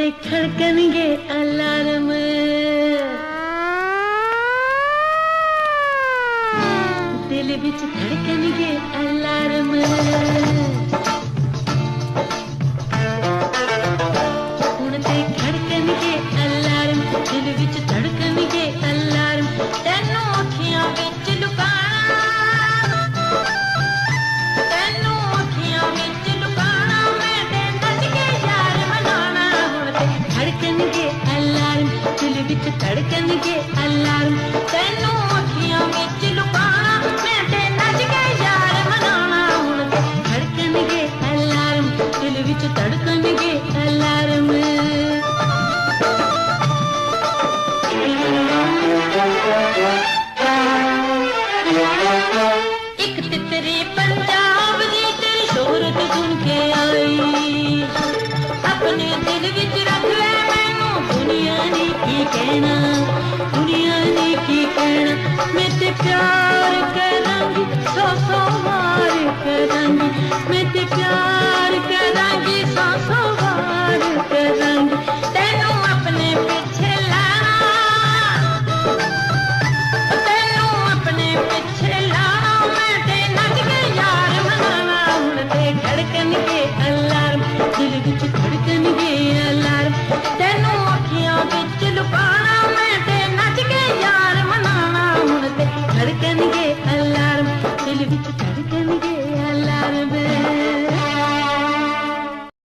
ਤੇ ਖੜਕਣਗੇ ਅਲਾਰਮ, ਦਿਲ ਵਿੱਚ ਧੜਕਣਗੇ ਅਲਾਰਮ। ਹੁਣ ਤੇ ਖੜਕਣਗੇ ਅਲਾਰਮ, ਦਿਲ ਵਿੱਚ ਧੜਕਣਗੇ ਅਲਾਰਮ। ਤੈਨੂੰ ਅੱਖੀਆਂ ਵਿੱਚ ਲੁਕਾਣਾ, ਤੈਨੂੰ ਅੱਖੀਆਂ ਵਿੱਚ ਲੁਕਾਣਾ, ਮੈਂ ਤੇ ਨੱਚ ਕੇ ਯਾਰ ਮਨਾਉਣਾ। ਹੁਣ ਤੇ ਖੜਕਣਗੇ ਅਲਾਰਮ, ਦਿਲ ਵਿੱਚ ਧੜਕਣਗੇ ਅਲਾਰਮ। ਤੈਨੂੰ ਅੱਖੀਆਂ ਵਿੱਚ ਲੁਕਾਣਾ, ਮੈਂ ਤੇ ਨੱਚ ਕੇ ਯਾਰ ਮਨਾਉਣਾ। ਹੁਣ ਤੇ ਖੜਕਣਗੇ ਅਲਾਰਮ, ਦਿਲ ਵਿੱਚ ਧੜਕਣਗੇ ਅਲਾਰਮ। ਇੱਕ ਤਿਤਰੀ ਪੰਜਾਬ ਦੀ ਤੇਰੀ ਸ਼ੋਹਰਤ ਸੁਣ ਕੇ ਆਈ, ਆਪਣੇ ਦਿਲ ਵਿੱਚ ਰੱਖ ਲੈ ਮੈਨੂੰ, ਦੁਨੀਆ ਨੇ ਕੀ ਕਹਿਣਾ, ਦੁਨੀਆ ਨੇ ਕੀ ਕਹਿਣਾ। ਮੈਂ ਤੇ ਪਿਆਰ